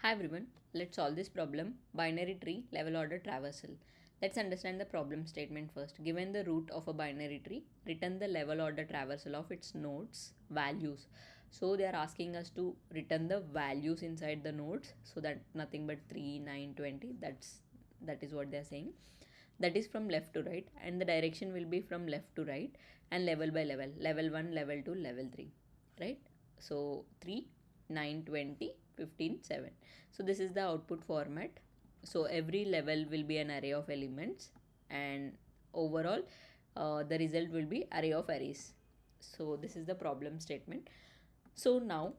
Hi everyone, let's solve this problem, binary tree level order traversal. Let's understand the problem statement first. Given the root of a binary tree, return the level order traversal of its nodes values. So they are asking us to return the values inside the nodes, so that nothing but 3, 9, 20. That is what they are saying. That is from left to right, and the direction will be from left to right and level by level, level 1, level 2, level 3, right? So 3, 9, 20, 15, 7. So this is the output format. So every level will be an array of elements, and overall the result will be array of arrays. So this is the problem statement. So now,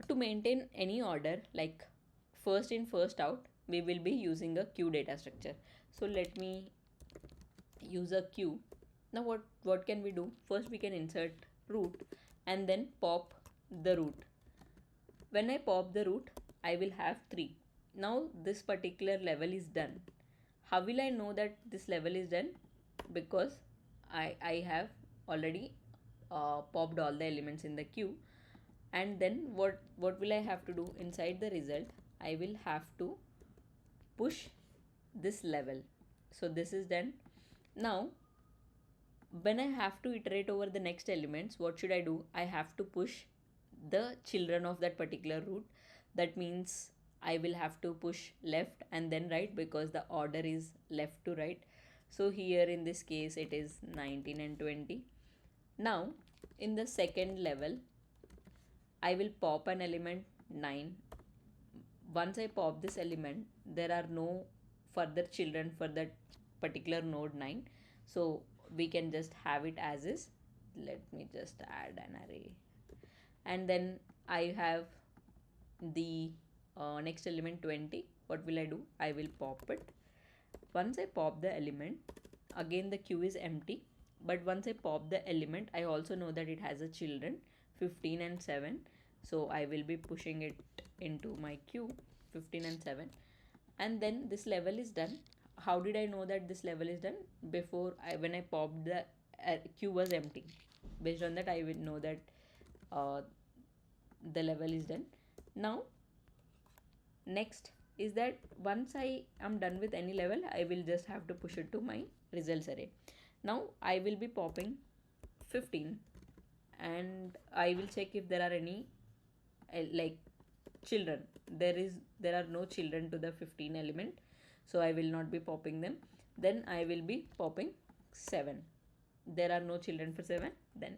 to maintain any order like first in first out, we will be using a queue data structure. So let me use a queue. Now what can we do? First we can insert root and then pop the root. When I pop the root, I will have 3. Now this particular level is done. How will I know that this level is done? Because I have already popped all the elements in the queue. And then what will I have to do? Inside the result, I will have to push this level. So this is done. Now when I have to iterate over the next elements, what should I do? I have to push the children of that particular root. That means I will have to push left and then right, because the order is left to right. So here in this case it is 19 and 20. Now in the second level, I will pop an element 9. Once I pop this element, there are no further children for that particular node 9. So we can just have it as is. Let me just add an array. And then I have the next element 20. What will I do? I will pop it. Once I pop the element, again the queue is empty. But once I pop the element, I also know that it has a children 15 and 7. So I will be pushing it into my queue 15 and 7. And then this level is done. How did I know that this level is done? When I popped the queue was empty. Based on that, I will know that uh, the level is done. Now next is that once I am done with any level, I will just have to push it to my results array. Now I will be popping 15 and I will check if there are any like children. There are no children to the 15 element, so I will not be popping them. Then I will be popping 7. There are no children for 7, then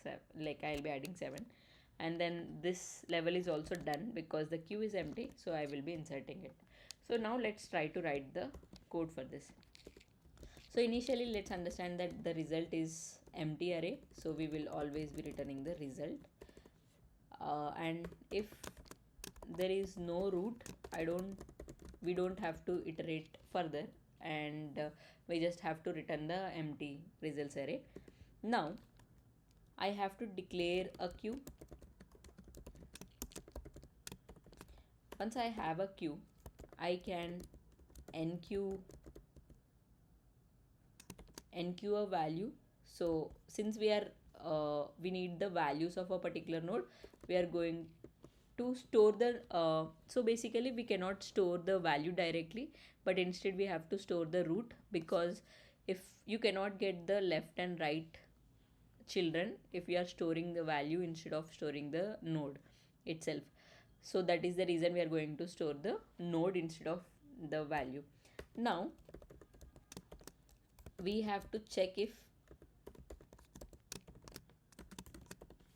7, like I'll be adding 7. And then this level is also done because the queue is empty, so I will be inserting it. So now let's try to write the code for this. So initially let's understand that the result is empty array, so we will always be returning the result. And if there is no root, we don't have to iterate further, and we just have to return the empty results array. Now I have to declare a queue. Once I have a queue, I can enqueue a value. So since we need the values of a particular node, we are going to store the so basically we cannot store the value directly, but instead we have to store the root, because if you cannot get the left and right children if you are storing the value instead of storing the node itself. So that is the reason we are going to store the node instead of the value. Now we have to check if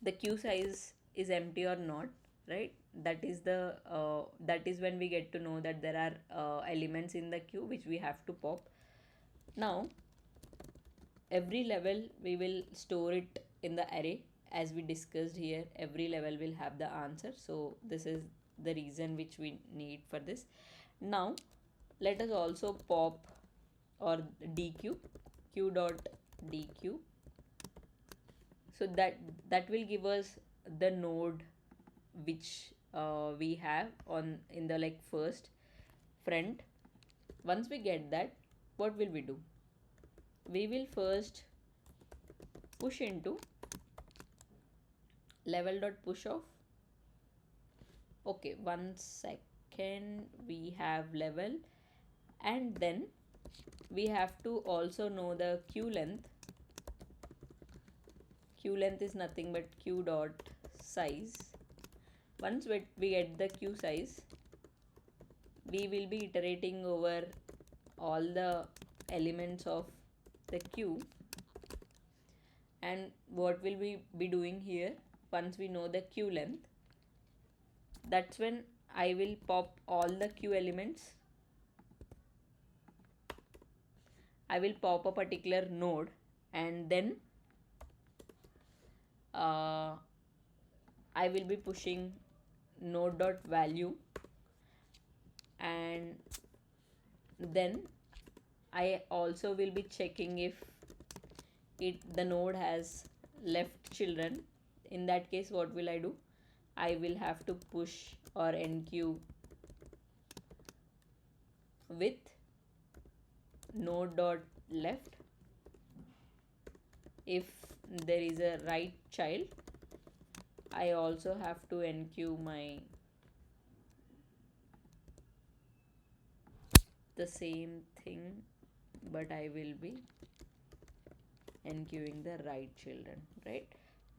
the queue size is empty or not, right? That is when we get to know that there are elements in the queue which we have to pop. Now every level we will store it in the array. As we discussed here, every level will have the answer, so this is the reason which we need for this. Now let us also pop or dequeue q dot dequeue, so that will give us the node which we have on in the like first front. Once we get that, what will we do? We will first push into level dot push off. Okay, 1 second. second we have level, and then we have to also know the queue length. Queue length is nothing but queue dot size. Once we get the queue size, we will be iterating over all the elements of the queue. And what will we be doing here, once we know the queue length, that's when I will pop all the queue elements. I will pop a particular node, and then I will be pushing node dot value, and then I also will be checking if the node has left children. In that case, what will I do? I will have to push or enqueue with node dot left. If there is a right child, I also have to enqueue the same thing, but I will be enqueuing the right children, right?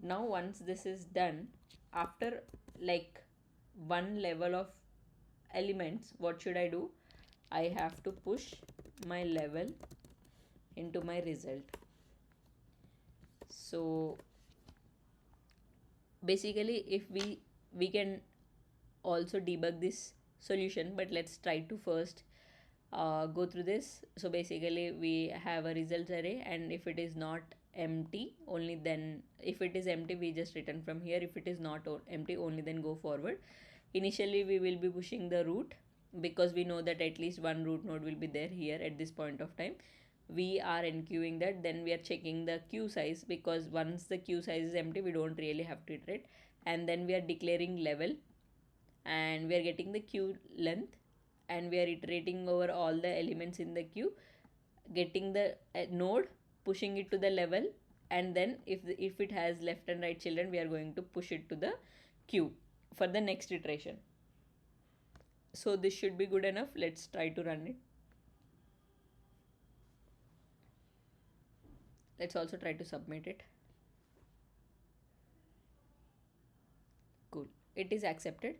Now once this is done, after like one level of elements, what should I do? I have to push my level into my result. So basically, if we can also debug this solution, but let's try to first go through this. So basically we have a results array, and if it is not empty, only then if it is empty we just return from here. If it is not empty, only then go forward. Initially we will be pushing the root, because we know that at least one root node will be there here at this point of time. We are enqueuing that, then we are checking the queue size, because once the queue size is empty we don't really have to iterate. And then we are declaring level, and we are getting the queue length, and we are iterating over all the elements in the queue, getting the node, pushing it to the level, and then if it has left and right children, we are going to push it to the queue for the next iteration. So this should be good enough. Let's try to run it. Let's also try to submit it. Cool, it is accepted.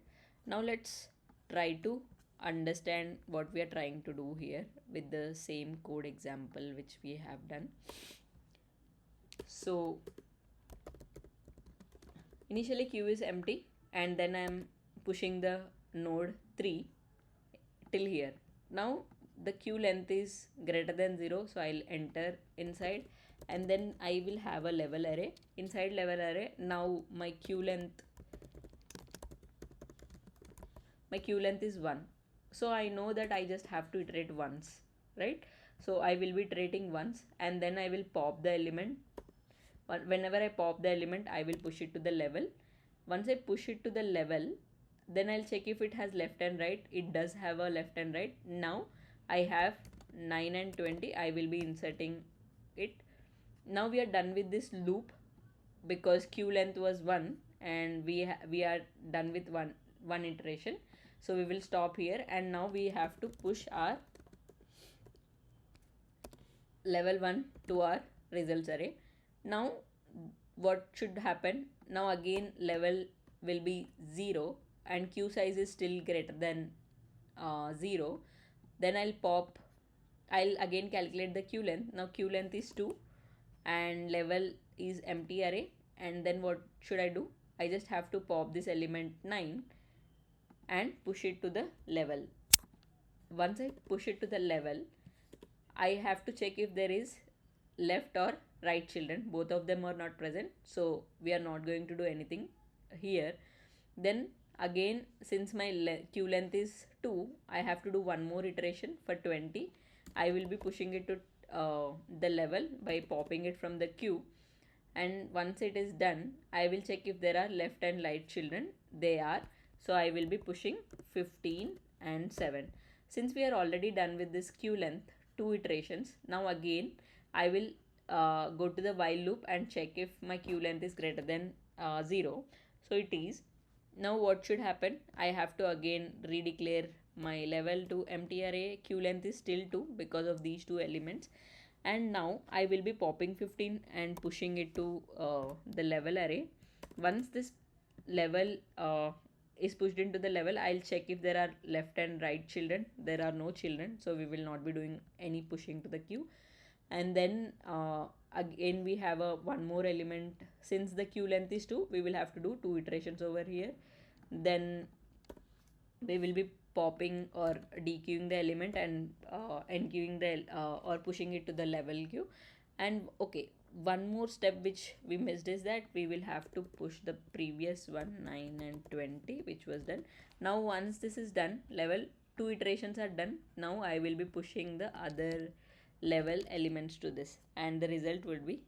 Now let's try to understand what we are trying to do here with the same code example which we have done. So initially queue is empty, and then I am pushing the node 3 till here. Now the queue length is greater than 0, so I'll enter inside, and then I will have a level array. Inside level array, now my queue length is 1. So I know that I just have to iterate once, right? So I will be iterating once, and then I will pop the element. Whenever I pop the element, I will push it to the level. Once I push it to the level, then I'll check if it has left and right. It does have a left and right. Now I have 9 and 20. I will be inserting it. Now we are done with this loop, because queue length was 1, and we are done with one iteration. So we will stop here, and now we have to push our level 1 to our results array. Now what should happen? Now again level will be 0, and queue size is still greater than 0. Then I'll again calculate the queue length. Now queue length is 2, and level is empty array. And then what should I do? I just have to pop this element 9 and push it to the level. Once I push it to the level, I have to check if there is left or right children. Both of them are not present, so we are not going to do anything here. Then again, since my queue length is 2, I have to do one more iteration for 20. I will be pushing it to the level by popping it from the queue, and once it is done, I will check if there are left and right children. They are, so I will be pushing 15 and 7. Since we are already done with this queue length 2 iterations, now again I will go to the while loop and check if my queue length is greater than 0. So it is. Now what should happen? I have to again redeclare my level to empty array. Queue length is still 2 because of these two elements. And now I will be popping 15 and pushing it to the level array. Once this level is pushed into the level, I'll check if there are left and right children. There are no children, so we will not be doing any pushing to the queue. And then again we have a one more element. Since the queue length is 2, we will have to do 2 iterations over here. Then we will be popping or dequeuing the element and enqueuing the or pushing it to the level queue. And okay, one more step which we missed is that we will have to push the previous one, 9 and 20, which was done. Now once this is done, level 2 iterations are done. Now I will be pushing the other level elements to this, and the result will be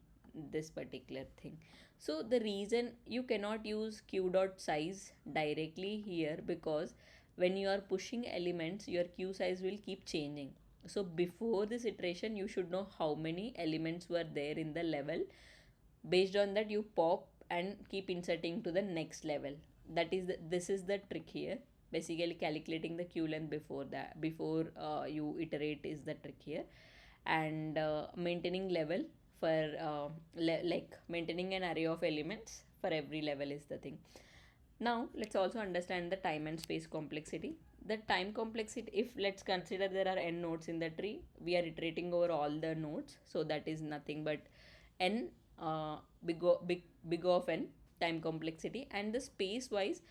this particular thing. So the reason you cannot use queue dot size directly here, because when you are pushing elements, your queue size will keep changing. So before this iteration, you should know how many elements were there in the level. Based on that, you pop and keep inserting to the next level. That is this is the trick here. Basically calculating the queue length before that, before you iterate, is the trick here. And maintaining level for like maintaining an array of elements for every level is the thing. Now let's also understand the time and space complexity. The time complexity, if let's consider there are n nodes in the tree, we are iterating over all the nodes, so that is nothing but n big of n time complexity. And the space wise,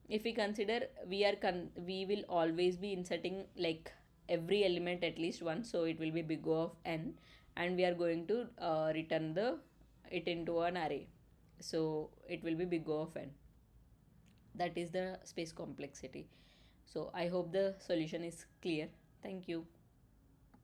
if we consider, we will always be inserting like every element at least once, so it will be big O of n, and we are going to return the it into an array, so it will be big O of n. That is the space complexity. So I hope the solution is clear. Thank you.